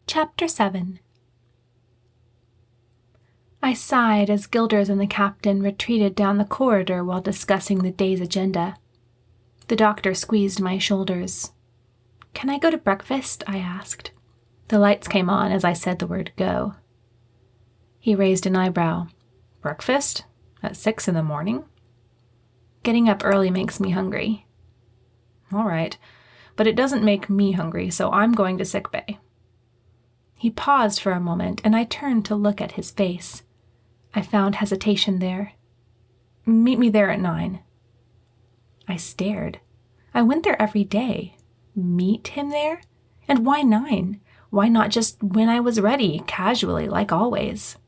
Chapter 7. I sighed as Gilders and the captain retreated down the corridor while discussing the day's agenda. The doctor squeezed my shoulders. "Can I go to breakfast?" I asked. The lights came on as I said the word go. He raised an eyebrow. "Breakfast? At 6 a.m? Getting up early makes me hungry." "All right, but it doesn't make me hungry, so I'm going to sickbay." He paused for a moment, and I turned to look at his face. I found hesitation there. "Meet me there at 9. I stared. I went there every day. Meet him there? And why 9? Why not just when I was ready, casually, like always?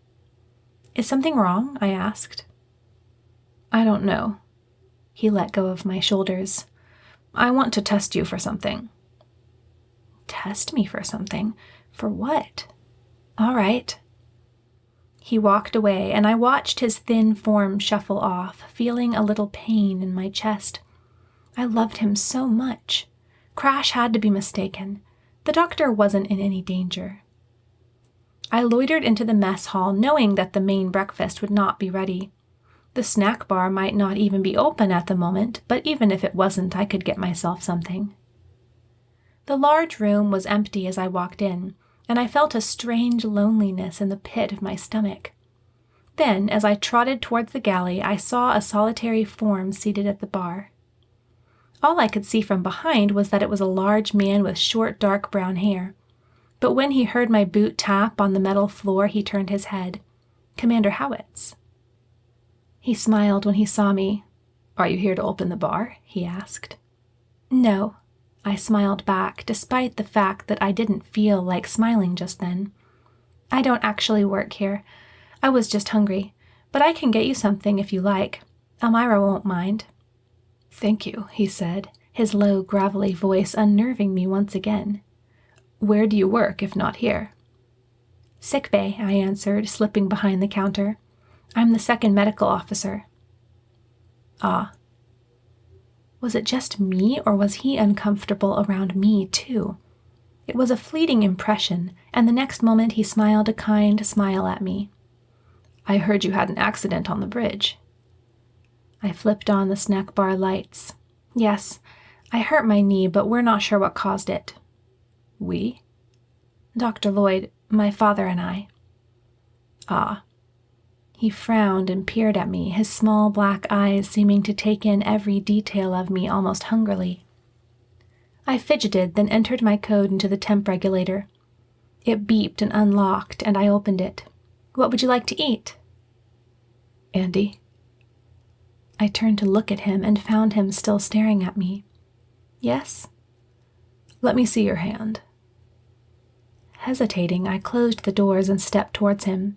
"Is something wrong?" I asked. "I don't know." He let go of my shoulders. "I want to test you for something." Test me for something? For what? All right. He walked away, and I watched his thin form shuffle off, feeling a little pain in my chest. I loved him so much. Crash had to be mistaken. The doctor wasn't in any danger. I loitered into the mess hall, knowing that the main breakfast would not be ready. The snack bar might not even be open at the moment, but even if it wasn't, I could get myself something. The large room was empty as I walked in, and I felt a strange loneliness in the pit of my stomach. Then, as I trotted towards the galley, I saw a solitary form seated at the bar. All I could see from behind was that it was a large man with short, dark brown hair. But when he heard my boot tap on the metal floor, he turned his head. Commander Howitz. He smiled when he saw me. "Are you here to open the bar?" he asked. "No." I smiled back, despite the fact that I didn't feel like smiling just then. "I don't actually work here. I was just hungry, but I can get you something if you like. Elmira won't mind." "Thank you," he said, his low, gravelly voice unnerving me once again. "Where do you work, if not here?" "Sickbay," I answered, slipping behind the counter. "I'm the second medical officer." "Ah." Was it just me, or was he uncomfortable around me, too? It was a fleeting impression, and the next moment he smiled a kind smile at me. "I heard you had an accident on the bridge." I flipped on the snack bar lights. "Yes, I hurt my knee, but we're not sure what caused it." "We?" "Dr. Lloyd, my father and I." "Ah." He frowned and peered at me, his small black eyes seeming to take in every detail of me almost hungrily. I fidgeted, then entered my code into the temp regulator. It beeped and unlocked, and I opened it. "What would you like to eat?" "Andi." I turned to look at him and found him still staring at me. "Yes?" "Let me see your hand." Hesitating, I closed the doors and stepped towards him.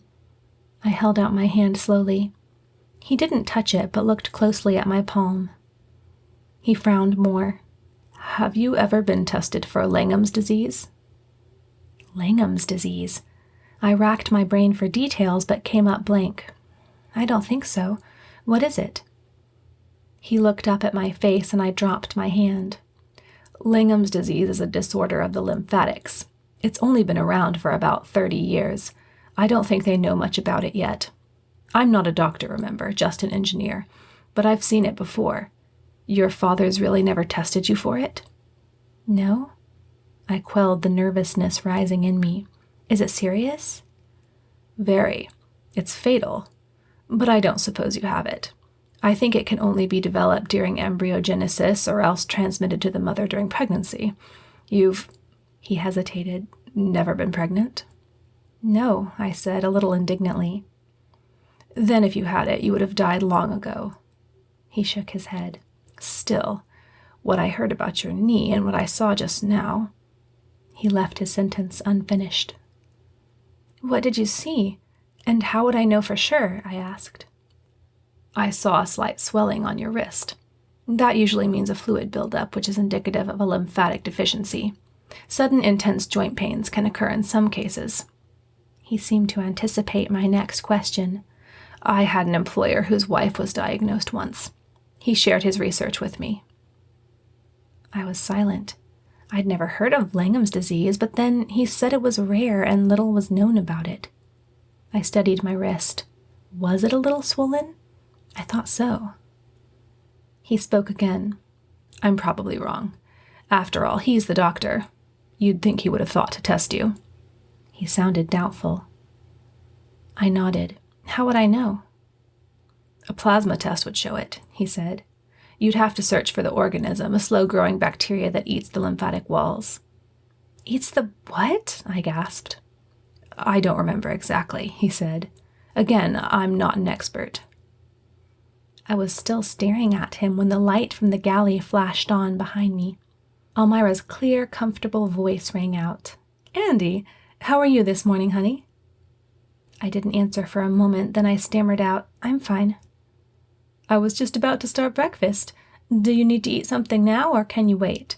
I held out my hand slowly. He didn't touch it, but looked closely at my palm. He frowned more. "Have you ever been tested for Langham's disease?" Langham's disease. I racked my brain for details, but came up blank. "I don't think so. What is it?" He looked up at my face, and I dropped my hand. Langham's disease is a disorder of the lymphatics. It's only been around for about 30 years. I don't think they know much about it yet. I'm not a doctor, remember, just an engineer, but I've seen it before. Your father's really never tested you for it?" "No." I quelled the nervousness rising in me. "Is it serious?" "Very. It's fatal. But I don't suppose you have it. I think it can only be developed during embryogenesis or else transmitted to the mother during pregnancy. You've..." He hesitated. "Never been pregnant?" "No," I said, a little indignantly. "Then if you had it, you would have died long ago." He shook his head. "Still, what I heard about your knee and what I saw just now..." He left his sentence unfinished. "What did you see? And how would I know for sure?" I asked. "I saw a slight swelling on your wrist. That usually means a fluid buildup, which is indicative of a lymphatic deficiency. Sudden intense joint pains can occur in some cases." He seemed to anticipate my next question. "I had an employer whose wife was diagnosed once. He shared his research with me." I was silent. I'd never heard of Langham's disease, but then he said it was rare and little was known about it. I studied my wrist. Was it a little swollen? I thought so. He spoke again. I'm probably wrong. After all, he's the doctor. You'd think he would have thought to test you. He sounded doubtful. I nodded. How would I know? A plasma test would show it, he said. You'd have to search for the organism, a slow-growing bacteria that eats the lymphatic walls. Eats the what? I gasped. I don't remember exactly, he said. Again, I'm not an expert. I was still staring at him when the light from the galley flashed on behind me. Almira's clear, comfortable voice rang out. Andi, how are you this morning, honey? I didn't answer for a moment, then I stammered out, I'm fine. I was just about to start breakfast. Do you need to eat something now, or can you wait?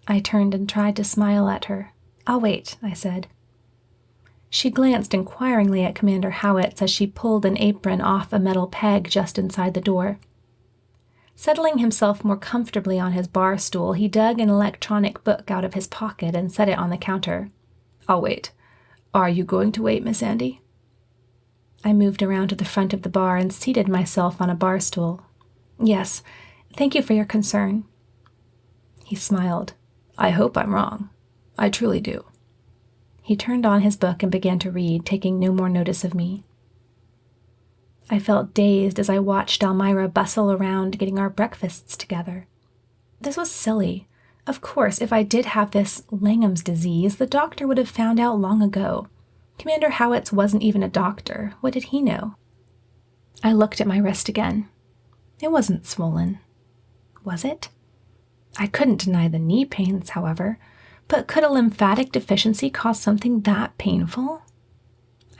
I turned and tried to smile at her. I'll wait, I said. She glanced inquiringly at Commander Howitz as she pulled an apron off a metal peg just inside the door. Settling himself more comfortably on his bar stool, he dug an electronic book out of his pocket and set it on the counter. I'll wait. Are you going to wait, Miss Andi? I moved around to the front of the bar and seated myself on a bar stool. Yes, thank you for your concern. He smiled. I hope I'm wrong. I truly do. He turned on his book and began to read, taking no more notice of me. I felt dazed as I watched Almira bustle around getting our breakfasts together. This was silly. Of course, if I did have this Langham's disease, the doctor would have found out long ago. Commander Howitz wasn't even a doctor. What did he know? I looked at my wrist again. It wasn't swollen. Was it? I couldn't deny the knee pains, however. But could a lymphatic deficiency cause something that painful?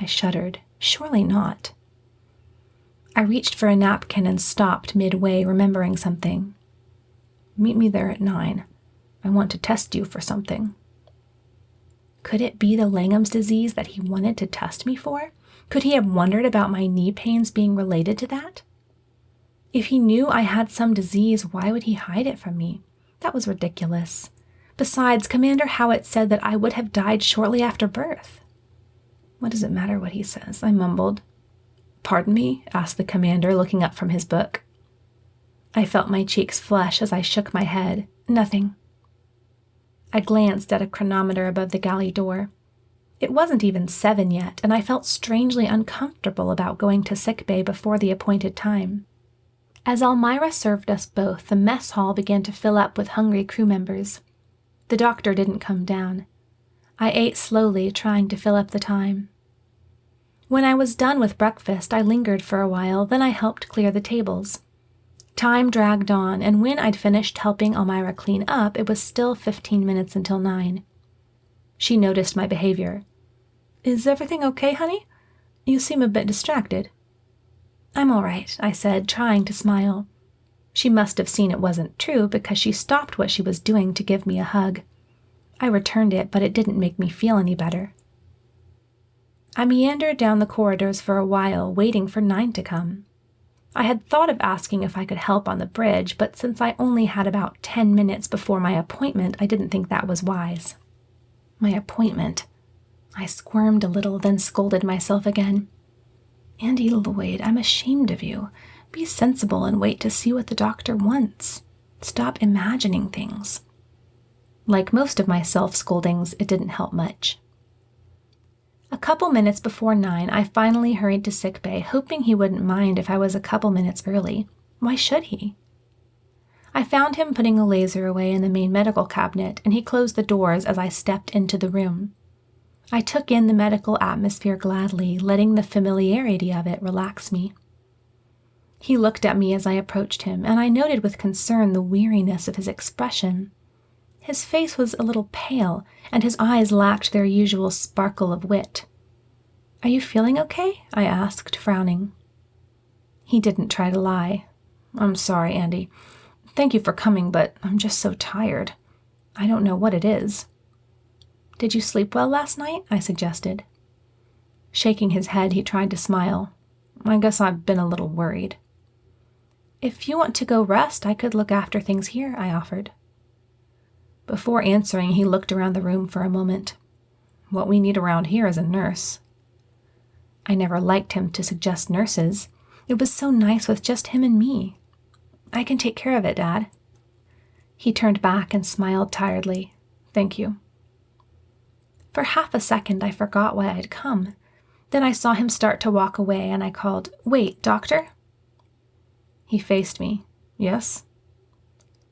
I shuddered. Surely not. I reached for a napkin and stopped midway, remembering something. Meet me there at 9. I want to test you for something. Could it be the Langham's disease that he wanted to test me for? Could he have wondered about my knee pains being related to that? If he knew I had some disease, why would he hide it from me? That was ridiculous. Besides, Commander Howitz said that I would have died shortly after birth. What does it matter what he says? I mumbled. Pardon me? Asked the commander, looking up from his book. I felt my cheeks flush as I shook my head. Nothing. I glanced at a chronometer above the galley door. It wasn't even 7 yet, and I felt strangely uncomfortable about going to sickbay before the appointed time. As Almira served us both, the mess hall began to fill up with hungry crew members. The doctor didn't come down. I ate slowly, trying to fill up the time. When I was done with breakfast, I lingered for a while, then I helped clear the tables. Time dragged on, and when I'd finished helping Almira clean up, it was still 15 minutes until 9. She noticed my behavior. Is everything okay, honey? You seem a bit distracted. I'm all right, I said, trying to smile. She must have seen it wasn't true because she stopped what she was doing to give me a hug. I returned it, but it didn't make me feel any better. I meandered down the corridors for a while, waiting for 9 to come. I had thought of asking if I could help on the bridge, but since I only had about 10 minutes before my appointment, I didn't think that was wise. My appointment. I squirmed a little, then scolded myself again. Andi Lloyd, I'm ashamed of you. Be sensible and wait to see what the doctor wants. Stop imagining things. Like most of my self-scoldings, it didn't help much. A couple minutes before 9, I finally hurried to sickbay, hoping he wouldn't mind if I was a couple minutes early. Why should he? I found him putting a laser away in the main medical cabinet, and he closed the doors as I stepped into the room. I took in the medical atmosphere gladly, letting the familiarity of it relax me. He looked at me as I approached him, and I noted with concern the weariness of his expression. His face was a little pale, and his eyes lacked their usual sparkle of wit. Are you feeling okay? I asked, frowning. He didn't try to lie. I'm sorry, Andi. Thank you for coming, but I'm just so tired. I don't know what it is. Did you sleep well last night? I suggested. Shaking his head, he tried to smile. I guess I've been a little worried. If you want to go rest, I could look after things here, I offered. Before answering, he looked around the room for a moment. What we need around here is a nurse. I never liked him to suggest nurses. It was so nice with just him and me. I can take care of it, Dad. He turned back and smiled tiredly. Thank you. For half a second, I forgot why I'd come. Then I saw him start to walk away, and I called, Wait, Doctor? He faced me. Yes?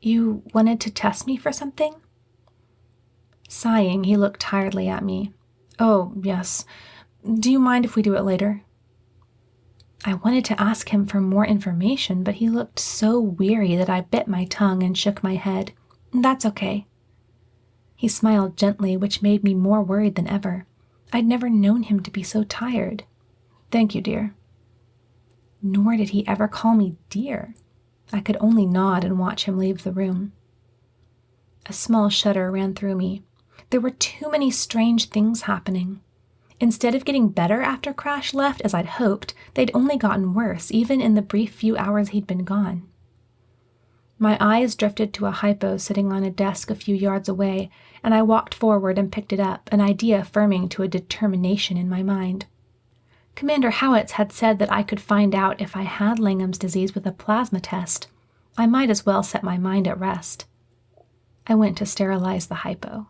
You wanted to test me for something? Sighing, he looked tiredly at me. Oh, yes. Do you mind if we do it later? I wanted to ask him for more information, but he looked so weary that I bit my tongue and shook my head. That's okay. He smiled gently, which made me more worried than ever. I'd never known him to be so tired. Thank you, dear. Nor did he ever call me dear. I could only nod and watch him leave the room. A small shudder ran through me. There were too many strange things happening. Instead of getting better after Crash left, as I'd hoped, they'd only gotten worse, even in the brief few hours he'd been gone. My eyes drifted to a hypo sitting on a desk a few yards away, and I walked forward and picked it up, an idea firming to a determination in my mind. Commander Howitz had said that I could find out if I had Langham's disease with a plasma test. I might as well set my mind at rest. I went to sterilize the hypo.